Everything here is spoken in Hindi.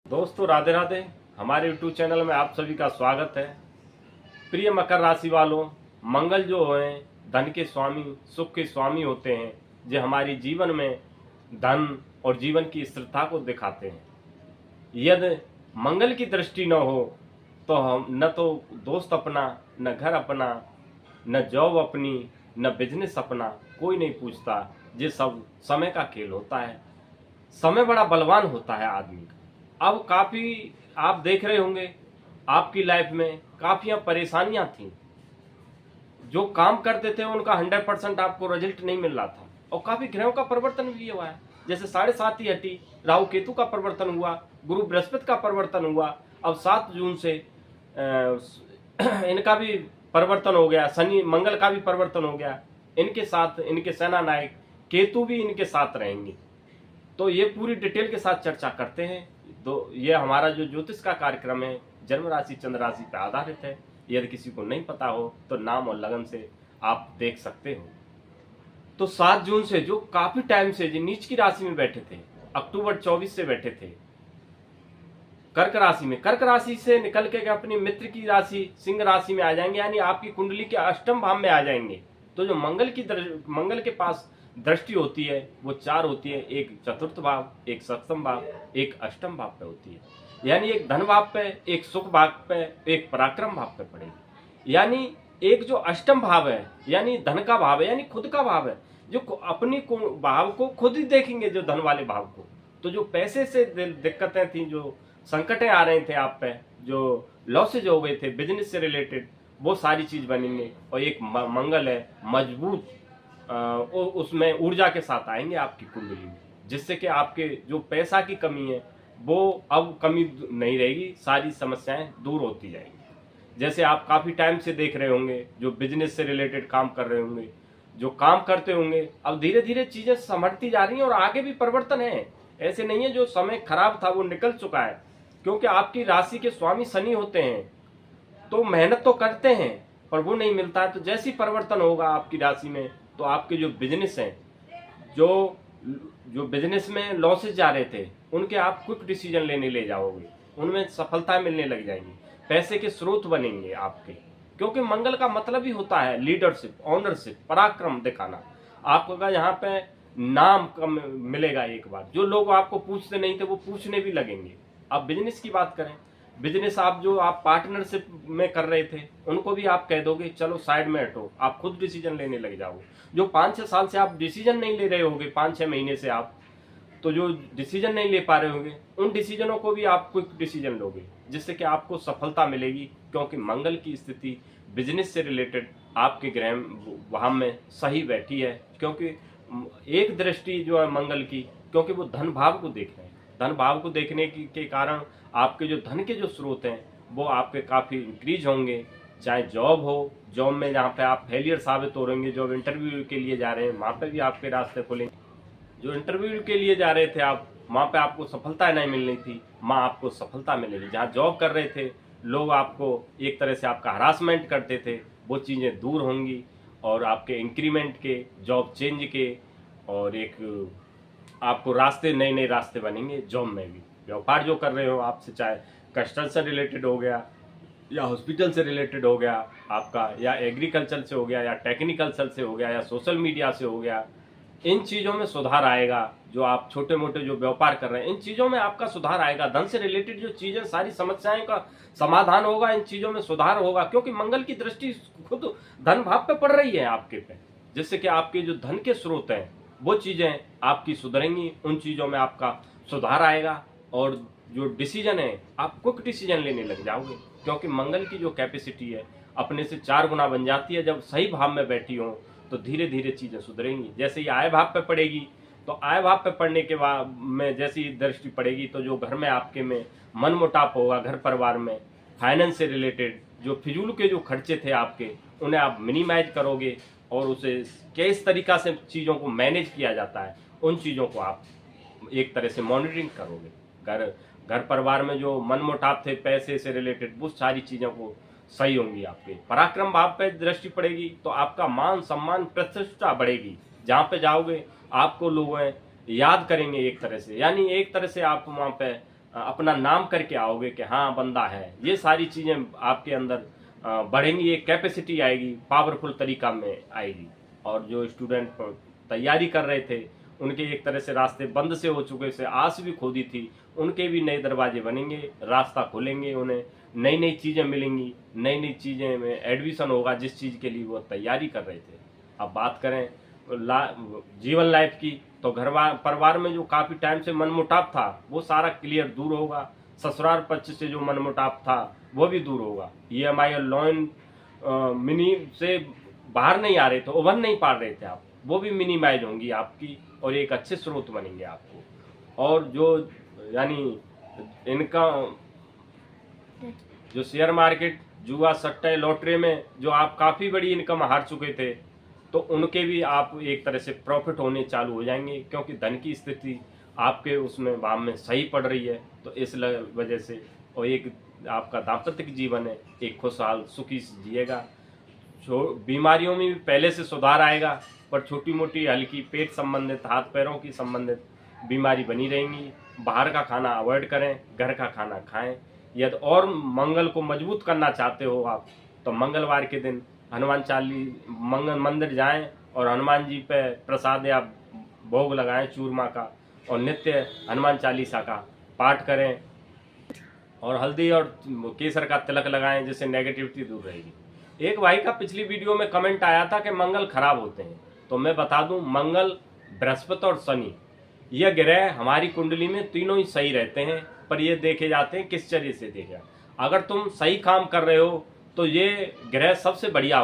दोस्तों राधे राधे। हमारे YouTube चैनल में आप सभी का स्वागत है। प्रिय मकर राशि वालों, मंगल जो हैं धन के स्वामी, सुख के स्वामी होते हैं, जो हमारी जीवन में धन और जीवन की स्थिरता को दिखाते हैं। यदि मंगल की दृष्टि न हो तो हम न तो दोस्त अपना, न घर अपना, न जॉब अपनी, न बिजनेस अपना, कोई नहीं पूछता। ये सब समय का खेल होता है। समय बड़ा बलवान होता है आदमी का। अब काफी आप देख रहे होंगे आपकी लाइफ में काफी परेशानियां थी। जो काम करते थे उनका 100% आपको रिजल्ट नहीं मिल रहा था, और काफी ग्रहों का परिवर्तन भी हुआ है। जैसे 7.5 ही हटी, राहु केतु का परिवर्तन हुआ, गुरु बृहस्पति का परिवर्तन हुआ। अब 7 जून से इनका भी परिवर्तन हो गया, शनि मंगल का भी परिवर्तन हो गया। इनके साथ इनके सेना नायक केतु भी इनके साथ रहेंगे। तो ये पूरी डिटेल के साथ चर्चा करते हैं। तो ये हमारा जो ज्योतिष का कार्यक्रम है जन्म राशि चंद्र राशि पर आधारित है। यदि किसी को नहीं पता हो तो नाम और लगन से आप देख सकते हो। तो 7 जून से जो काफी टाइम से जो नीच की राशि में बैठे थे, अक्टूबर 24 से बैठे थे कर्क राशि में, कर्क राशि से निकल के अपनी मित्र की राशि सिंह राशि में आ जाएंगे, यानी आपकी कुंडली के अष्टम भाव में आ जाएंगे। तो जो मंगल के पास दृष्टि होती है वो 4 होती है, एक चतुर्थ भाव, एक सप्तम भाव, एक अष्टम भाव पे होती है। यानी एक धन भाव पे, एक सुख भाव पे, एक पराक्रम भाव पे पड़ेगी। यानी एक जो अष्टम भाव है यानी धन का भाव है, यानी खुद का भाव है, जो अपनी भाव को खुद ही देखेंगे, जो धन वाले भाव को। तो जो पैसे से दिक्कतें थी, जो संकटें आ रहे थे आप पे, जो लॉसेज हो गए थे बिजनेस से रिलेटेड, वो सारी चीज बनेंगे। और एक मंगल है मजबूत, उसमें ऊर्जा के साथ आएंगे आपकी कुंडली में, जिससे कि आपके जो पैसा की कमी है वो अब कमी नहीं रहेगी, सारी समस्याएं दूर होती जाएंगी। जैसे आप काफी टाइम से देख रहे होंगे, जो बिजनेस से रिलेटेड काम कर रहे होंगे, जो काम करते होंगे, अब धीरे धीरे चीजें संभलती जा रही हैं और आगे भी परिवर्तन है। ऐसे नहीं है जो समय खराब था वो निकल चुका है, क्योंकि आपकी राशि के स्वामी शनि होते हैं। तो मेहनत तो करते हैं पर वो नहीं मिलता है। तो जैसी परिवर्तन होगा आपकी राशि में, तो आपके जो बिजनेस हैं, जो जो बिजनेस में लॉसेज जा रहे थे, उनके आप क्विक डिसीजन लेने ले जाओगे, उनमें सफलता मिलने लग जाएंगी, पैसे के स्रोत बनेंगे आपके। क्योंकि मंगल का मतलब ही होता है लीडरशिप, ऑनरशिप, पराक्रम दिखाना। आपका यहाँ पे नाम कम मिलेगा एक बार। जो लोग आपको पूछते नहीं थे वो पूछने भी लगेंगे। अब बिजनेस की बात करें, बिजनेस आप पार्टनरशिप में कर रहे थे, उनको भी आप कह दोगे चलो साइड में हटो, आप खुद डिसीजन लेने लग जाओगे। जो 5-6 साल से आप डिसीजन नहीं ले रहे होगे, 5-6 महीने से आप तो जो डिसीजन नहीं ले पा रहे होंगे, उन डिसीजनों को भी आप क्विक डिसीजन लोगे, जिससे कि आपको सफलता मिलेगी। क्योंकि मंगल की स्थिति बिजनेस से रिलेटेड आपके ग्रह वहां में सही बैठी है। क्योंकि एक दृष्टि जो है मंगल की, क्योंकि वो धन भाव को देख रहे हैं, धन भाव को देखने के कारण आपके जो धन के जो स्रोत हैं वो आपके काफी इंक्रीज होंगे। चाहे जॉब हो, जॉब में जहाँ पे आप फेलियर साबित हो रहेंगे, जो इंटरव्यू के लिए जा रहे हैं वहां पे भी आपके रास्ते खुलेंगे। जो इंटरव्यू के लिए जा रहे थे आप, वहां पे आपको सफलता नहीं मिल रही थी, वहां आपको सफलता मिलेगी। जहाँ जॉब कर रहे थे लोग आपको एक तरह से आपका हरासमेंट करते थे, वो चीजें दूर होंगी, और आपके इंक्रीमेंट के, जॉब चेंज के, और एक आपको रास्ते, नए नए रास्ते बनेंगे। जॉब में भी व्यापार जो कर रहे हो आपसे, चाहे कंस्ट्रक्शन से रिलेटेड हो गया, या हॉस्पिटल से रिलेटेड हो गया आपका, या एग्रीकल्चर से हो गया, या टेक्निकल से हो गया, या सोशल मीडिया से हो गया, इन चीज़ों में सुधार आएगा। जो आप छोटे मोटे जो व्यापार कर रहे हैं, इन चीज़ों में आपका सुधार आएगा। धन से रिलेटेड जो चीज़ें, सारी समस्याएं का समाधान होगा, इन चीज़ों में सुधार होगा। क्योंकि मंगल की दृष्टि खुद धन भाव पे पड़ रही है आपके पे, जिससे कि आपके जो धन के स्रोत हैं वो चीज़ें आपकी सुधरेंगी, उन चीज़ों में आपका सुधार आएगा। और जो डिसीजन है आप क्विक डिसीजन लेने लग जाओगे, क्योंकि मंगल की जो कैपेसिटी है अपने से 4 गुना बन जाती है। जब सही भाव में बैठी हो तो धीरे धीरे चीजें सुधरेंगी। जैसे ही आय भाव पे पड़ेगी, तो आय भाव पे पड़ने के बाद में जैसी दृष्टि पड़ेगी, तो जो घर में आपके में मन मुटाव होगा, घर परिवार में फाइनेंस से रिलेटेड जो फिजूल के जो खर्चे थे आपके, उन्हें आप मिनिमाइज करोगे, और उसे किस तरीका से चीज़ों को मैनेज किया जाता है, उन चीज़ों को आप एक तरह से मॉनिटरिंग करोगे। घर परिवार में जो मन मुटाव थे पैसे से रिलेटेड, वो सारी चीज़ों को सही होंगी। आपके पराक्रम भाव पे दृष्टि पड़ेगी तो आपका मान सम्मान प्रतिष्ठा बढ़ेगी। जहाँ पे जाओगे आपको लोग याद करेंगे एक तरह से, यानी एक तरह से आप वहाँ पे अपना नाम करके आओगे कि हाँ बंदा है, ये सारी चीज़ें आपके अंदर बढ़ेंगी, एक कैपेसिटी आएगी, पावरफुल तरीका में आएगी। और जो स्टूडेंट तैयारी कर रहे थे उनके एक तरह से रास्ते बंद से हो चुके से आस भी खोदी थी, उनके भी नए दरवाजे बनेंगे, रास्ता खोलेंगे, उन्हें नई नई चीज़ें मिलेंगी, नई नई चीज़ें में एडमिशन होगा जिस चीज़ के लिए वो तैयारी कर रहे थे। अब बात करें जीवन लाइफ की, तो घर परिवार में जो काफ़ी टाइम से मनमुटाव था वो सारा क्लियर दूर होगा। ससुराल पक्ष से जो मनमुटाव था वो भी दूर होगा। EMI और लोन मिनी से बाहर नहीं आ रहे थे, उभर नहीं पा रहे थे आप, वो भी मिनिमाइज होंगी आपकी और एक अच्छे स्रोत बनेंगे आपको। और जो यानी इनका जो शेयर मार्केट, जुआ, सट्टे, लॉटरी में जो आप काफ़ी बड़ी इनकम हार चुके थे, तो उनके भी आप एक तरह से प्रॉफिट होने चालू हो जाएंगे, क्योंकि धन की स्थिति आपके उसमें वाम में सही पड़ रही है। तो इस वजह से और एक आपका दाम्पत्य जीवन है, एक खुशहाल सुखी से जिएगा। बीमारियों में भी पहले से सुधार आएगा, पर छोटी मोटी हल्की पेट संबंधित, हाथ पैरों की संबंधित बीमारी बनी रहेंगी। बाहर का खाना अवॉइड करें, घर का खाना खाएं। यदि और मंगल को मजबूत करना चाहते हो आप, तो मंगलवार के दिन हनुमान मंगल मंदिर जाएं और हनुमान जी पे प्रसाद या भोग लगाएं चूरमा का, और नित्य हनुमान चालीसा का पाठ करें और हल्दी और केसर का तिलक लगाएं, जिससे नेगेटिविटी दूर रहेगी। एक भाई का पिछली वीडियो में कमेंट आया था कि मंगल खराब होते हैं, तो मैं बता दूं, मंगल, बृहस्पति और शनि यह ग्रह हमारी कुंडली में तीनों ही सही रहते हैं, पर ये देखे जाते हैं किस चर्ये से देखे। अगर तुम सही काम कर रहे हो तो ये ग्रह सबसे बढ़िया